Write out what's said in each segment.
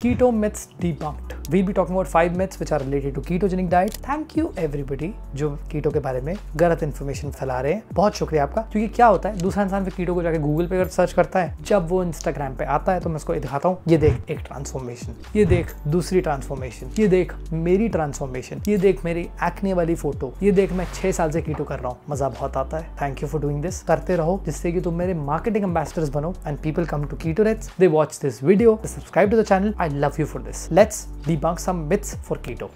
Keto myths debunked. We'll be talking about 5 myths which are related to ketogenic diet. Thank you everybody जो कीटो के बारे में गलत information फैला रहे हैं। बहुत शुक्रिया आपका। क्योंकि क्या होता है, दूसरा इंसान फिर कीटो को जाके गूगल पे सर्च करता है, जब वो इंस्टाग्राम पे आता है तो मैं उसको दिखाता हूँ, ये देख एक ट्रांसफॉर्मेशन, ये देख दूसरी ट्रांसफॉर्मेशन, ये देख मेरी ट्रांसफॉर्मेशन, ये देख मेरी एक्ने वाली फोटो, ये देख मैं 6 साल से कीटो कर रहा हूँ। मजा बहुत आता है। Thank you for doing this. करते रहो जिससे कि तुम मेरे मार्केटिंग एम्बेसडर्स बनो and people come to KetoReds, they watch this video, they subscribe to the channel. I love you for this. Let's debunk some myths for keto.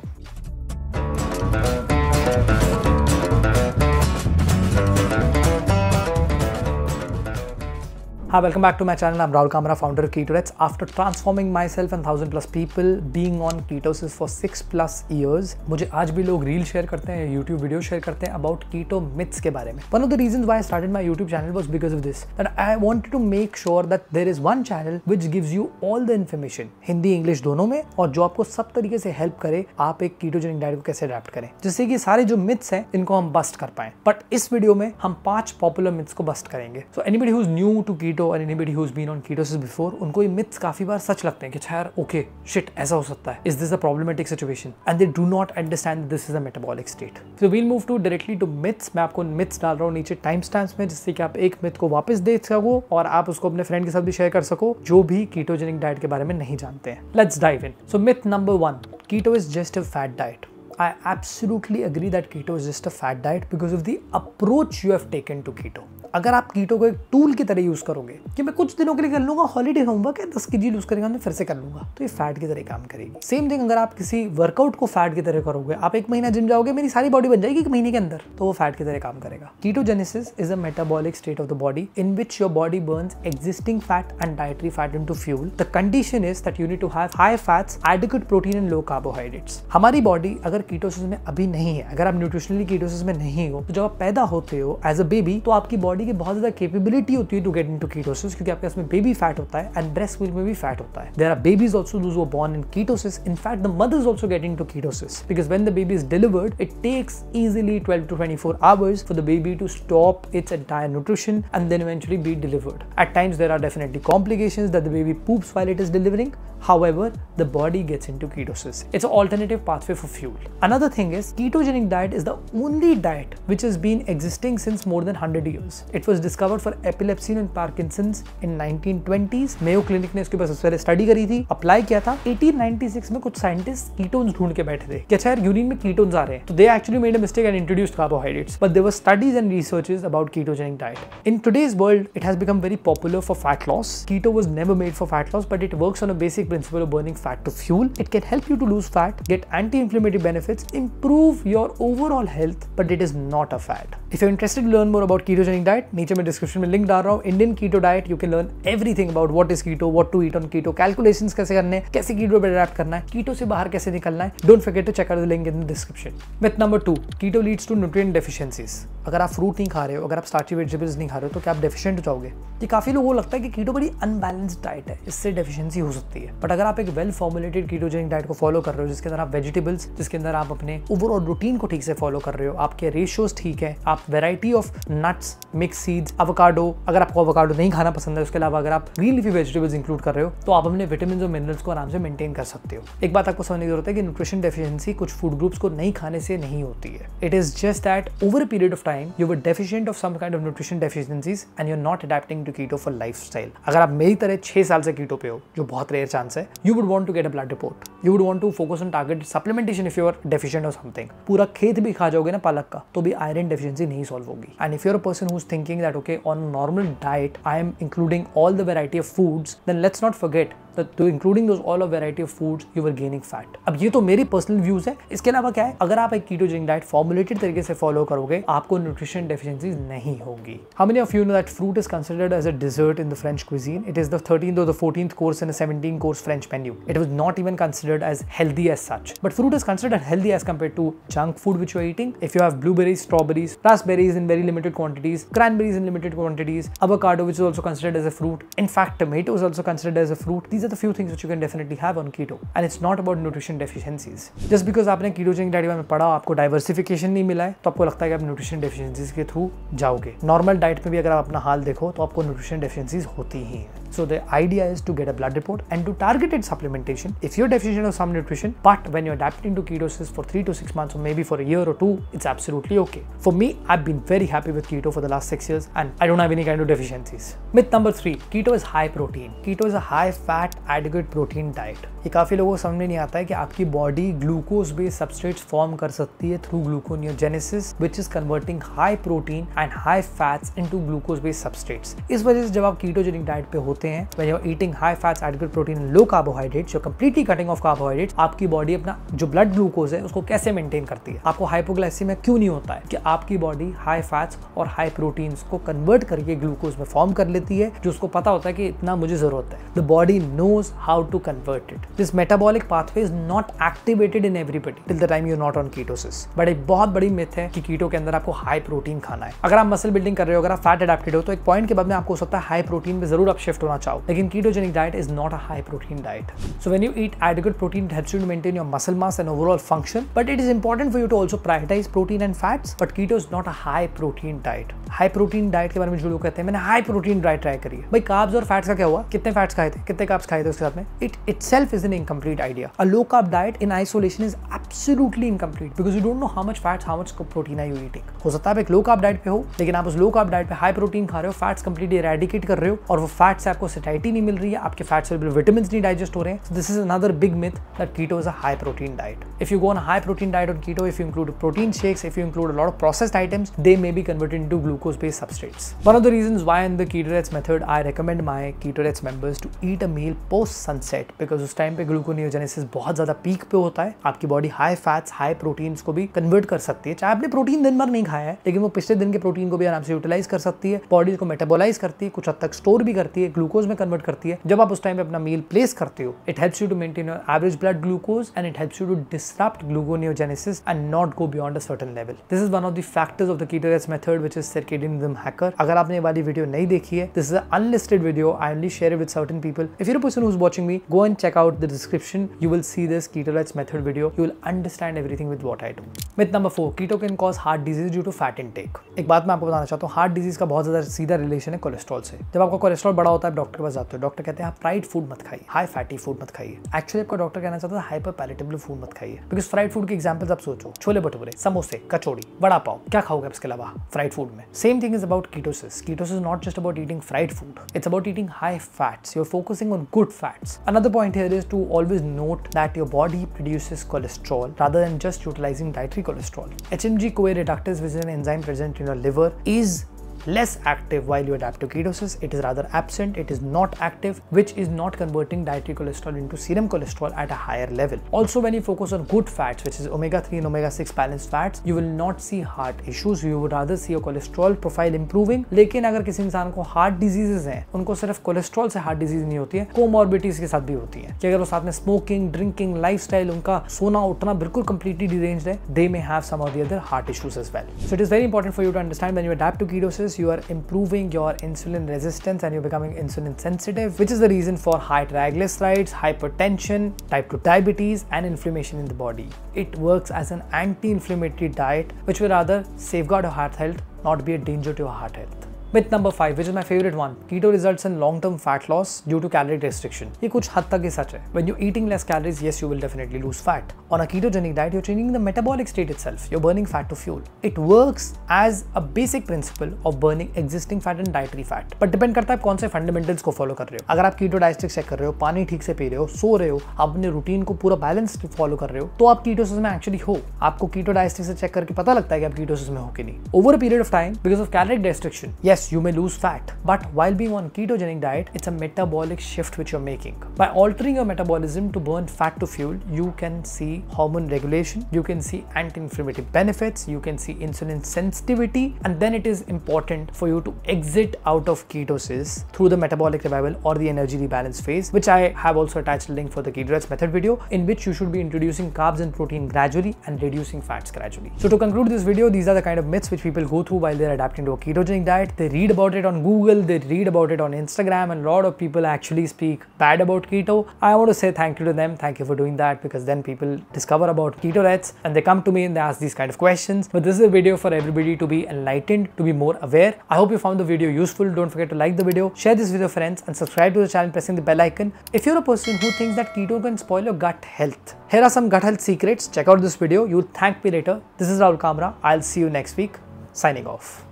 Hi, welcome back to my channel. I'm Rahul Kamra, founder of KetoReds. After transforming myself and 1000 plus people being on ketosis for 6 plus years, मुझे आज भी लोग reel share करते हैं, YouTube video share करते हैं about keto myths के बारे में. One of the reasons why I started my YouTube channel was because of this. That I wanted to make sure that there is one channel which gives you all the information, Hindi English दोनों में, और जो आपको सब तरीके से help करे आप एक कीटोजेनिक डाइट को कैसे अडैप्ट करें, जिससे कि सारे जो मिथ्स हैं इनको हम बस्ट कर पाएं. बट इस वीडियो में हम 5 पॉपुलर मिथ्स को बस्ट करेंगे. So anybody who's new to keto or anybody who's been on ketosis before, उनको ये myths काफी बार सच लगते हैं कि अच्छा यार ओके शिट ऐसा हो सकता है, is this a problematic situation, and they do not understand that this is a metabolic state. So we'll move to directly to myths. मैं आपको myths डाल रहा हूँ नीचे टाइम स्टैम्प्स में, जिससे कि आप एक myth को वापस देख सको और आप उसको अपने फ्रेंड के साथ भी शेयर कर सको जो भी कीटोजेनिक डाइट के बारे में नहीं जानते हैं. Let's dive in. So myth number 1, keto is just a fat diet. I absolutely agree that keto is just a fat diet because of the approach you have taken to keto. अगर आप कीटो को एक tool की तरह use करोगे कि मैं कुछ दिनों के लिए कर लूंगा, हॉलीडे होऊंगा क्या 10 kg लूज करेंगे फिर से कर लूंगा, तो ये फैट की तरह काम करेगी. सेम थिंग अगर आप किसी वर्कआउट को फैट की तरह करोगे, आप 1 महीना जिम जाओगे, मेरी सारी बॉडी बन जाएगी 1 महीने के अंदर, तो वो फैट की तरह काम करेगा. Ketogenesis is a metabolic state of the body in which your body burns existing fat and dietary fat into fuel. The condition is that you need to have high fats, adequate protein and low carbohydrates. हमारी body अगर ketosis में अभी नहीं है, अगर आप nutritionally ketosis में नहीं हो, तो जब आप पैदा होते हो एज अ बेबी, तो आपकी बॉडी की बहुत ज्यादा कैपेबिलिटी होती है टू गेट इनटू कीटोसिस, क्योंकि आपके पास में बेबी फैट होता है एंड ब्रेस्ट मिल्क में भी फैट होता है. There are babies also those who are born in ketosis. In fact the mothers also get into ketosis because when the baby is delivered it takes easily 12 to 24 hours for the baby to stop its entire nutrition and then eventually be delivered. At times there are definitely complications that the baby poops while it is delivering. However, the body gets into ketosis. It's an alternative pathway for fuel. Another thing is ketogenic diet is the only diet which has been existing since more than 100 years. It was discovered for epilepsy and Parkinson's in 1920s. Mayo Clinic ने इसके ऊपर सबसे पहले study करी थी, apply किया था. 1896 में कुछ साइंटिस्ट कीटोन्स ढूंढ के बैठे थे कि अच्छा यार यूरिन में कीटोन्स आ रहे हैं, तो they actually made a mistake and introduced carbohydrates. But there were studies and researches about ketogenic diet. In today's world, it has become very popular for fat loss. Keto was never made for fat loss, but it works on a basic principle of burning fat to fuel. It can help you to lose fat, get anti-inflammatory benefits, improve your overall health, but it is not a fad. If you're interested to learn more about ketogenic diet, नीचे मैं description में link डाल रहा हूँ. Indian Keto Diet, you can learn everything about what is keto, what to eat on keto, calculations कैसे करने हैं, कैसे keto पे adapt करना है, keto से बाहर कैसे निकलना है. Don't forget to check out the link in the description. Myth number 2, keto leads to nutrient deficiencies. अगर आप फ्रूट नहीं खा रहे हो, अगर आप स्टार्ची वेजिटेबल्स नहीं खा रहे हो, तो क्या आप डेफिशिएंट हो जाओगे? ये काफी लोगों को लगता है कि कीटो बड़ी अनबैलेंस्ड डाइट है, इससे डेफिशिएंसी हो सकती है. बट अगर आप एक वेल फॉर्मुलेटेड कीटोजेनिक डाइट को फॉलो कर रहे हो, जिसके अंदर आप वेजिटेबल्स, जिसके अंदर आप अपने ओवरऑल रूटीन को ठीक से फॉलो कर रहे हो, आपके रेशियोज ठीक है, आप variety of nuts, mix seeds, avocado, अगर आपको एवोकाडो नहीं खाना पसंद है, उसके अलावा अगर आप ग्रीन लीफी वेजिटेबल्स इंक्लूड कर रहे हो, तो आप अपने विटामिन और मिनरल्स को आराम से मेंटेन कर सकते हो. एक बात आपको समझने की जरूरत है कि न्यूट्रिशन डेफिशिएंसी कुछ फूड ग्रुप्स को नहीं खाने से नहीं होती है. It is just that over a period of time you were deficient of some kind of nutrition deficiencies and you are not adapting to keto for lifestyle. अगर आप मेरी तरह 6 साल से कीटो पे हो, जो बहुत रेयर चांस है, you would want to get a blood report, you would want to focus on targeted supplementation if you are deficient of something. पूरा खेत भी खा जाओगे ना पालक का, तो भी आयरन डेफिशिएंसी नहीं सॉल्व होगी. And if you are a person who is thinking that okay on normal diet I am including all the variety of foods, then let's not forget to including those all of variety of foods you are gaining fat. अब ये तो मेरी personal views है. इसके अलावा क्या है, अगर आप एक कीटोजेनिक डाइट फॉर्मुलेटेड तरीके से फॉलो करोगे, आपको न्यूट्रिशन डेफिशिएंसीज नहीं होगी. How many of you know that fruit is considered as a dessert in the French cuisine? It is the 13th or the 14th course in a 17 course French menu. It was not even considered as healthy as such. But fruit is considered healthy as compared to junk food which you are eating. If you have blueberries, strawberries, raspberries in very limited quantities, cranberries in limited quantities, avocado which is also considered as a fruit. In fact, tomato is also considered as a fruit. These are the few things which you can definitely have on keto, and it's not about nutrition deficiencies. Just because आपने ketogenic diet में पढ़ा, आपको diversification नहीं मिला है, तो आपको लगता है कि आप न्यूट्रिशन डेफिशिएंसीज के थ्रू जाओगे. नॉर्मल डाइट में भी अगर आप अपना हाल देखो, तो आपको न्यूट्रिशन डेफिशिएंसीज होती ही हैं. So the idea is to get a blood report and do targeted supplementation if you're deficient of some nutrition, but when you're adapting to ketosis for 3 to 6 months or maybe for a year or two, it's absolutely okay. For me, I've been very happy with keto for the last 6 years and I don't have any kind of deficiencies. Myth number 3, keto is high protein. Keto is a high fat, adequate protein diet. ये काफ़ी लोगों को समझ में नहीं आता है कि आपकी body glucose based substrates form कर सकती है through gluconeogenesis, which is converting high protein and high fats into glucose based substrates. इस वजह से जब आप कीटोजेनिक डाइट पे होते हैं, when you are eating high fats, adequate protein, low carbohydrates, you are completely cutting off carbohydrates, आपकी body अपना जो ब्लड ग्लूकोज है उसको कैसे मेंटेन करती है? आपको हाइपोग्लाइसीमिया क्यों नहीं होता है? कि आपकी बॉडी हाई फैट्स और हाई प्रोटीन्स को कन्वर्ट करके ग्लूकोज में फॉर्म कर लेती है, जो उसको पता होता है कि इतना मुझे जरूरत है। The body knows how to convert it. This metabolic pathway is not activated in everybody till the time you're not on ketosis. But एक बहुत बड़ी मिथ है कि कीटो के अंदर आपको हाई प्रोटीन खाना है। अगर आप मसल बिल्डिंग कर रहे हो, अगर आप फैट अडेप्टेड हो, तो एक पॉइंट के बाद में आपको हो सकता है हाई प्रोटीन पे जरूर आप शिफ्ट होना चाहो, लेकिन ketogenic diet is not a high protein diet. So when you eat adequate protein, it helps you to maintain your muscle mass and overall function, but it is important for you to also prioritise protein and fats. But keto is not a high protein diet. High protein diet के बारे में जो लोग कहते हैं मैंने high protein diet try करी है, भाई कार्ब्स और फैट्स का क्या हुआ? कितने फैट्स खाए थे, कितने कार्ब्स खाए थे उसके साथ में? It itself is an incomplete idea. A low carb diet in isolation is absolutely incomplete because you don't know how much fats, how much protein are you eating. हो सकता है आप एक लो कार्ब डाइट पे हो, लेकिन आप उस लो कार्ब डाइट पे हाई प्रोटीन खा रहे हो, फैट्स कंप्लीटली इरेडिकेट कर रहे हो, और वो फैट से आपको सैटिस्फैक्शन नहीं मिल रही है, आपके फैट से विटामिन नहीं डाइजेस्ट हो रहे हैं. So this is another big myth that keto is a high protein diet. If you go on a high protein diet on keto, if you include protein shakes, if you include a lot of processed items, they may be converted into glucose based substrates. One of the reasons why in the Ketorets method I recommend my Ketorets members to eat a meal post sunset, because उस time पे gluconeogenesis बहुत ज्यादा peak पे होता है. आपकी body high fats, high proteins को भी कन्वर्ट कर सकती है. चाहे आपने प्रोटीन दिन भर नहीं खाया है, लेकिन वो पिछले दिन के प्रोटीन को भी आराम से यूटिलाइज कर सकती है, बॉडी को मेटाबोलाइज करती है, कुछ हद तक स्टोर भी करती है, ग्लूकोज में कन्वर्ट करती है. जब आप उस टाइम पे अपना मील प्लेस करते हो, it helps you to maintain your average blood glucose and it helps you to disrupt gluconeogenesis and not go beyond a certain level. This is one of the factors of the ketorates method which is circadian rhythm hacker. अगर आपने ये वाली video नहीं देखी है, this is a unlisted video. I only share it with certain people. If you are a person who is watching me, go and check out the description. You will see this Ketorets method video. You will understand everything with what I do. Myth number 4, keto can cause heart disease due to fat intake. एक बात मैं आपको बताना चाहता हूँ, heart disease का बहुत ज्यादा सीधा रिलेशन है कोलेस्ट्रॉल से. जब आपका कोलेस्ट्रॉल बड़ा होता है, डॉक्टर के पास जाते हो, डॉक्टर कहते हैं आप फ्राइड फूड मत खाइए, हाई फैटी फूड मत खाइए. एक्चुअली आपका डॉक्टर कहना चाहता है हाइपर पैलेटेबल फूड मत खाइए. बिकॉज फ्राइड फूड के एग्जांपल्स आप सोचो, छोले भटूरे, समोसे, कचौड़ी, वड़ा पाव, क्या खाओगे आप इसके अलावा फ्राइड फूड में? Same thing is about ketosis. Ketosis is not just about eating fried food, it's about eating high fats. You are focusing on good fats. Another point here is to always note that your body produces cholesterol rather than just utilizing dietary cholesterol. HMG-CoA reductase, which is an enzyme present in your liver, is less active while you adapt to ketosis. It is rather absent, it is not active, which is not converting dietary cholesterol into serum cholesterol at a higher level. Also, when you focus on good fats, which is omega-3 and omega-6 balanced fats, you will not see heart issues. You would rather see your cholesterol profile improving. लेकिन अगर किसी इंसान को heart diseases हैं, उनको सिर्फ cholesterol से heart disease नहीं होती है, कोमॉर्बिडिटीज के साथ भी होती है. कि अगर वो साथ में स्मोकिंग, ड्रिंकिंग, लाइफस्टाइल, उनका सोना उठना बिल्कुल completely deranged है, they may have some of the other heart issues as well. So it is very important for you to understand when you adapt to ketosis, you are improving your insulin resistance and you're becoming insulin sensitive, which is the reason for high triglycerides, hypertension, type 2 diabetes and inflammation in the body. It works as an anti-inflammatory diet which will rather safeguard your heart health, not be a danger to your heart health. Myth number 5, which is my favorite one, keto results in long-term fat loss due to calorie restriction. ये कुछ हद तक ही सच है. When you're eating less calories, yes, you will definitely lose fat. On a ketogenic diet, you're changing the metabolic state itself. You're burning fat to fuel. It works as a basic principle of burning existing fat and dietary fat. But depend करता है कौन से fundamentals को follow कर रहे हो. अगर आप keto diet चेक कर रहे हो, पानी ठीक से पी रहे हो, सो रहे हो, अपने रूटीन को पूरा बैलेंस फॉलो कर रहे हो, तो आप कीटोसिस में एक्चुअली हो. आपको keto diet से चेक करके पता लगता है कि आप कीटोसिस में हो कि नहीं. Over a period of time, because of calorie restriction, yes, you may lose fat. But while being on ketogenic diet, it's a metabolic shift which you're making. By altering your metabolism to burn fat to fuel, you can see hormone regulation, you can see anti-inflammatory benefits, you can see insulin sensitivity, and then it is important for you to exit out of ketosis through the metabolic revival or the energy rebalance phase, which I have also attached a link for the Ketorets method video, in which you should be introducing carbs and protein gradually and reducing fats gradually. So to conclude this video, these are the kind of myths which people go through while they're adapting to a ketogenic diet. They read about it on Google, they read about it on Instagram, and a lot of people actually speak bad about keto. I want to say thank you to them. Thank you for doing that, because then people discover about ketorettes and they come to me and they ask these kind of questions. But this is a video for everybody to be enlightened, to be more aware. I hope you found the video useful. Don't forget to like the video, share this with your friends, and subscribe to the channel pressing the bell icon. If you're a person who thinks that keto can spoil your gut health, here are some gut health secrets. Check out this video. You'll thank me later. This is Rahul Kamra. I'll see you next week. Signing off.